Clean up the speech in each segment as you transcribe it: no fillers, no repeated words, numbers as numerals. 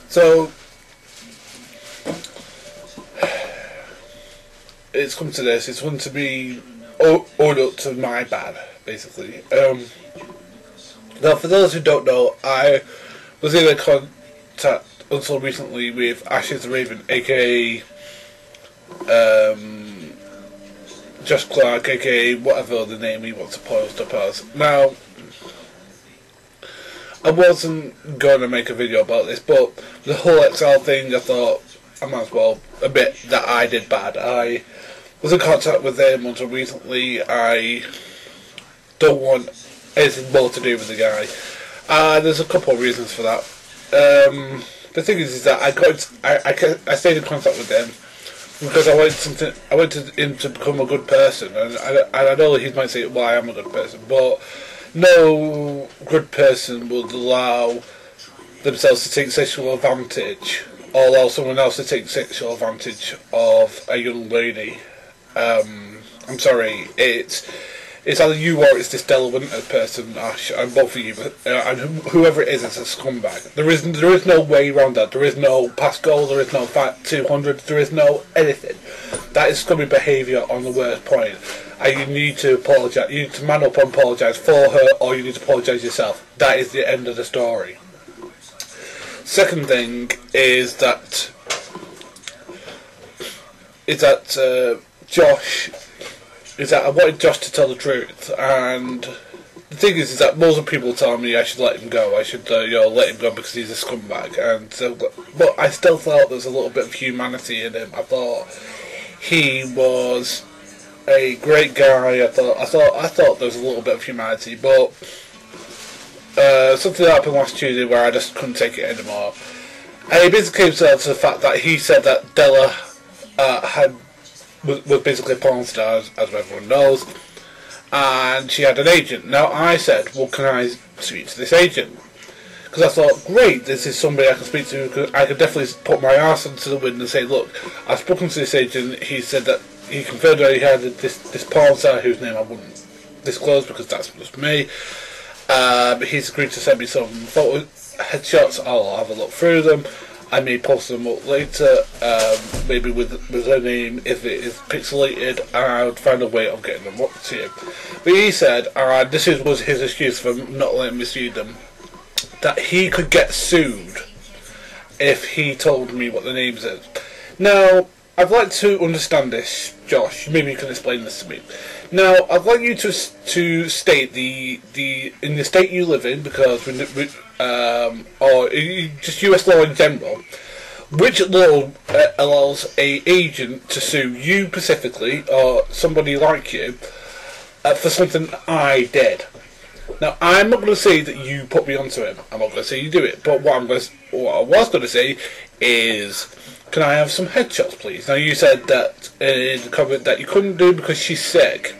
So it's come to this. It's come to be all up to my bad, basically. Now, for those who don't know, I was in contact until recently with AsheistheRaven, aka Josh Clarke, aka whatever the name he wants to post up as. Now, I wasn't going to make a video about this, but the whole XL thing, I thought I might as well admit that I did bad. I was in contact with him until recently. I don't want anything more to do with the guy. There's a couple of reasons for that. The thing is that I stayed in contact with him because I wanted him to become a good person, and I know he might say, well, I am a good person, but no good person would allow themselves to take sexual advantage or allow someone else to take sexual advantage of a young lady. I'm sorry, it's either you or it's this Della person, Ashe, and both of you, and whoever it is a scumbag. There is no way around that. There is no past goal, there is no Fat 200, there is no anything. That is scummy behaviour on the worst point. And you need to apologise. You need to man up and apologise for her, or you need to apologise yourself. That is the end of the story. Second thing is that I wanted Josh to tell the truth, and the thing is that most of the people tell me I should let him go. I should let him go because he's a scumbag. And so, but I still thought there was a little bit of humanity in him. I thought he was a great guy. I thought there was a little bit of humanity, but something happened last Tuesday where I just couldn't take it anymore. And it basically came down to the fact that he said that Della was basically a porn star, as everyone knows, and she had an agent. Now I said, well, can I speak to this agent? Because I thought, great, this is somebody I can speak to, because I could definitely put my arse into the wind and say, look, I've spoken to this agent. He said that he confirmed that he had this porn star whose name I wouldn't disclose because that's just me. But he's agreed to send me some photo headshots. I'll have a look through them. I may post them up later, maybe with her name if it is pixelated, and I would find a way of getting them up to you. But he said, and this was his excuse for not letting me see them, that he could get sued if he told me what the names is. Now, I'd like to understand this, Josh. Maybe you can explain this to me. Now, I'd like you to state in the state you live in, because or just US law in general, which law allows a agent to sue you specifically or somebody like you for something I did. Now, I'm not going to say that you put me onto him. I'm not going to say you do it. But what I was going to say is, can I have some headshots, please? Now, you said that in the comment that you couldn't do because she's sick.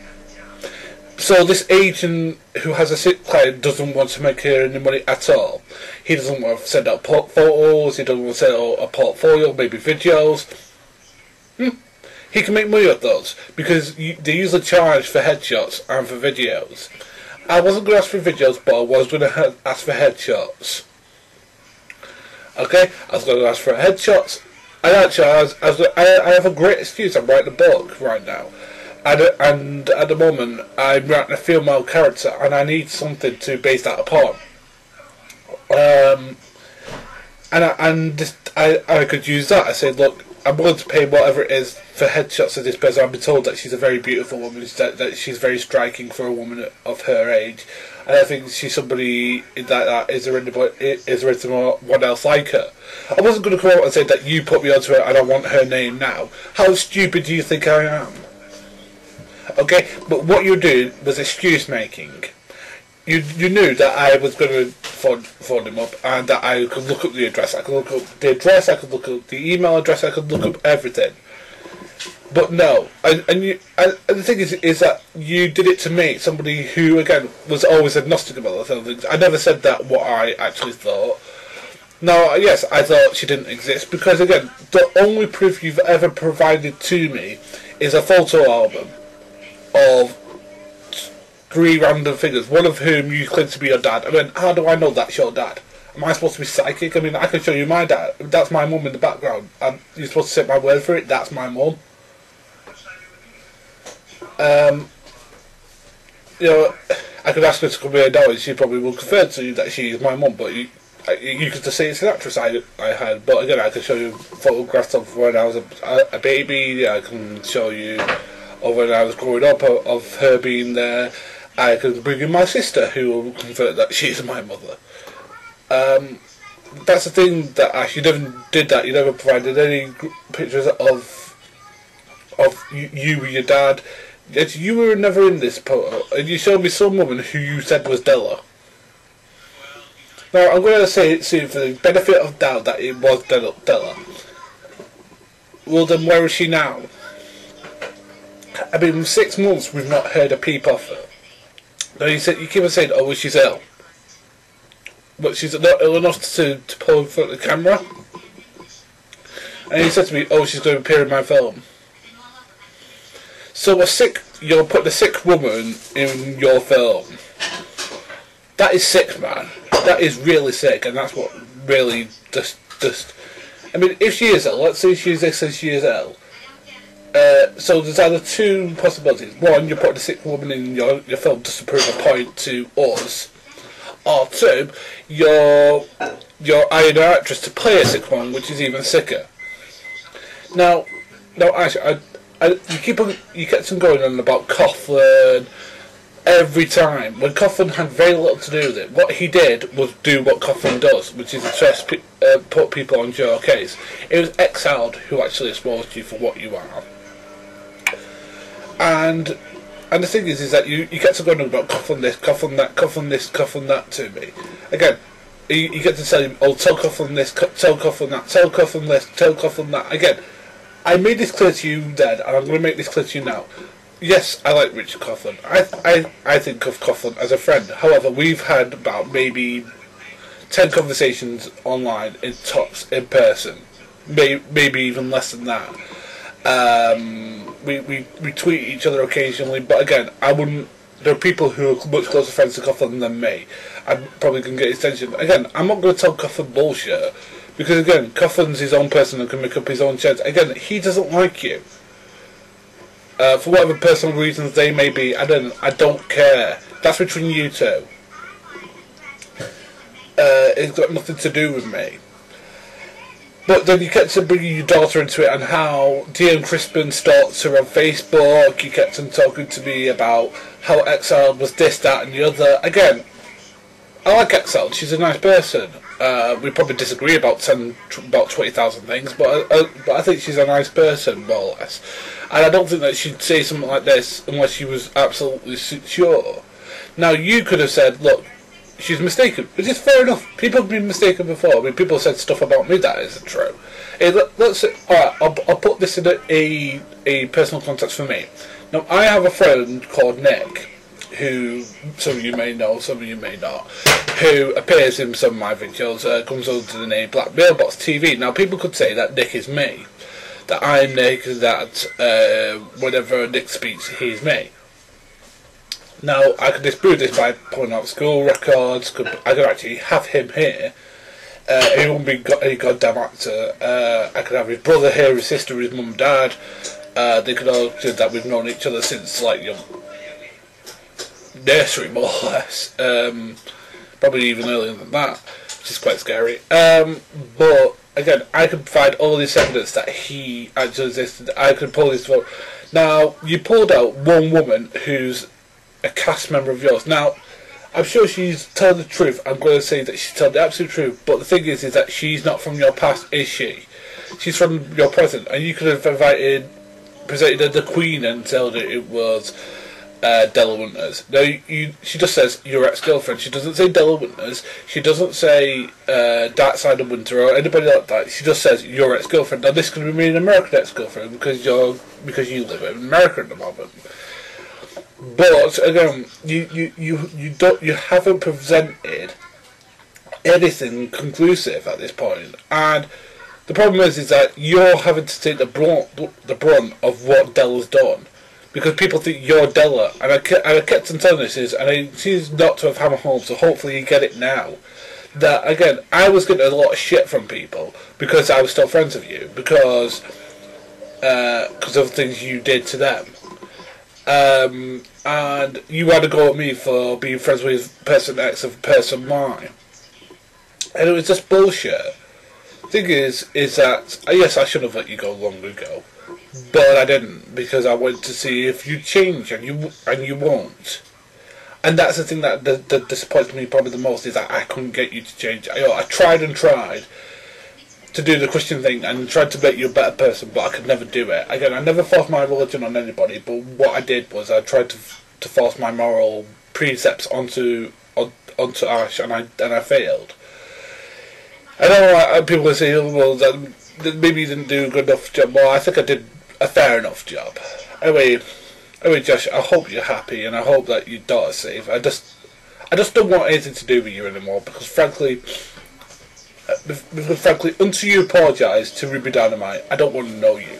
So this agent who has a sick client doesn't want to make her any money at all. He doesn't want to send out photos. He doesn't want to send out a portfolio, maybe videos. He can make money off those because they usually charge for headshots and for videos. I wasn't going to ask for videos, but I was going to ask for headshots. Okay, I was going to ask for headshots. And actually, I have a great excuse. I'm writing a book right now. And at the moment, I'm writing a female character, and I need something to base that upon. I could use that. I said, look, I'm willing to pay whatever it is for headshots of this person. I've been told that she's a very beautiful woman, that she's very striking for a woman of her age, and I think she's somebody like that. Is there anyone else like her? I wasn't going to come out and say that you put me onto her and I want her name now. How stupid do you think I am? Okay, but what you're doing was excuse making. You knew that I was going to phone him up, and that I could look up the address. I could look up the address. I could look up the email address. I could look up everything. But no, and the thing is that you did it to me, somebody who again was always agnostic about the things. I never said that what I actually thought. Now, yes, I thought she didn't exist because again, the only proof you've ever provided to me is a photo album of 3 random figures, one of whom you claim to be your dad. I mean, how do I know that's your dad? Am I supposed to be psychic? I mean, I can show you my dad. That's my mum in the background. And you're supposed to take my word for it. That's my mum. You know, I could ask her to come here now and she probably will confirm to you that she is my mum, but you could just say it's an actress I had. But again, I can show you photographs of when I was a baby. I can show you of when I was growing up of her being there. I can bring in my sister who will confirm that she is my mother. That's the thing that Ash, you never did that. You never provided any pictures of you with your dad. Yet you were never in this photo, and you showed me some woman who you said was Della. Now I'm going to say for the benefit of doubt that it was Della. Well then, where is she now? I mean, 6 months we've not heard a peep off her. Now you keep on saying, oh, well, she's ill. But she's not ill enough to pull in front of the camera. And he said to me, oh, she's going to appear in my film. So you're putting a sick woman in your film. That is sick, man. That is really sick, and that's what really just. I mean, if she is ill, let's say she is ill. So there's either 2 possibilities. One, you're putting a sick woman in your film just to prove a point to us. Or 2, you're hiring an actress to play a sick one, which is even sicker. Now, actually, you kept on going on about Coughlin every time. When Coughlin had very little to do with it, what he did was do what Coughlin does, which is put people on your case. It was Exiled who actually exposed you for what you are. And the thing is that you get to go on about Coughlin this, Coughlin that, Coughlin this, Coughlin that to me. Again, you get to tell him, oh, tell Coughlin this, tell Coughlin that, tell Coughlin this, tell Coughlin that. Again, I made this clear to you then, and I'm going to make this clear to you now. Yes, I like Richard Coughlin. I think of Coughlin as a friend. However, we've had about maybe 10 conversations online in tops in person. Maybe even less than that. We tweet each other occasionally, but again, I wouldn't. There are people who are much closer friends to Coughlin than me. I'm probably going to get his attention. Again, I'm not going to tell Coughlin bullshit, because again, Coughlin's his own person and can make up his own chance. Again, he doesn't like you. For whatever personal reasons they may be, I don't care. That's between you two. It's got nothing to do with me. But then you kept to bringing your daughter into it, and how Dion Crispin stalked her on Facebook. You kept on talking to me about how Exiled was this, that, and the other. Again, I like Exiled. She's a nice person. We probably disagree about 20,000 things, but I think she's a nice person, more or less. And I don't think that she'd say something like this unless she was absolutely sure. Now, you could have said, look, she's mistaken, which is fair enough. People have been mistaken before. I mean, people said stuff about me that isn't true. Alright, I'll put this in a personal context for me. Now, I have a friend called Nick, who some of you may know, some of you may not, who appears in some of my videos, comes under the name Black Mailbox TV. Now, people could say that Nick is me, that I'm Nick, that whenever Nick speaks, he's me. Now, I could disprove this by pulling out school records. I could actually have him here. He wouldn't be any goddamn actor. I could have his brother here, his sister, his mum and dad. They could all say that we've known each other since, like, nursery, more or less. Probably even earlier than that, which is quite scary. But, again, I could provide all this evidence that he actually existed. I could pull this out. Now, you pulled out one woman who's a cast member of yours. Now, I'm sure she's telling the truth. I'm going to say that she's telling the absolute truth. But the thing is that she's not from your past, is she? She's from your present. And you could have presented her the Queen and told her it was Della Winters. Now, she just says your ex-girlfriend. She doesn't say Della Winters. She doesn't say Dark Side of Winter or anybody like that. She just says your ex-girlfriend. Now, this could be an American ex-girlfriend because you live in America at the moment. But again, you haven't presented anything conclusive at this point, and the problem is that you're having to take the brunt of what Della's done. because people think you're Della, and I kept on telling this, and it seems not to have hammered home, so hopefully you get it now. That, again, I was getting a lot of shit from people because I was still friends with you, because of things you did to them. And you had to go at me for being friends with person X and person Y. And it was just bullshit. Thing is that, yes, I should have let you go long ago, but I didn't, because I wanted to see if you change, and you won't. And that's the thing that disappoints me probably the most, is that I couldn't get you to change. I tried and tried to do the Christian thing and tried to make you a better person, but I could never do it. Again, I never forced my religion on anybody, but what I did was I tried to force my moral precepts onto Ashe, and I failed. I know people will say, oh, well, that maybe you didn't do a good enough job. Well, I think I did a fair enough job. Anyway, Josh, I hope you're happy, and I hope that your daughter's safe. I just don't want anything to do with you anymore, because frankly, until you apologise to Ruby Dynamite, I don't want to know you.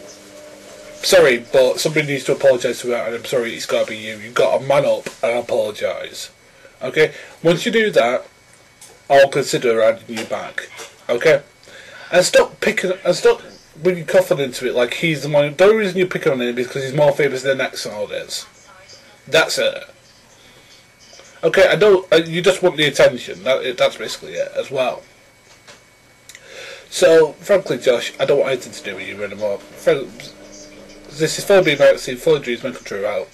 Sorry, but somebody needs to apologise to her, and I'm sorry, it's got to be you. You've got to man up and apologise. Okay? Once you do that, I'll consider adding you back. Okay? And stop bringing Coffin into it like he's the one. The only reason you're picking on him is because he's more famous than the next Exiled is. That's it. Okay, I don't. You just want the attention. That's basically it as well. So, frankly, Josh, I don't want anything to do with you anymore. This is Phoneybeetlemaniacxs, full of dreams, make them true out.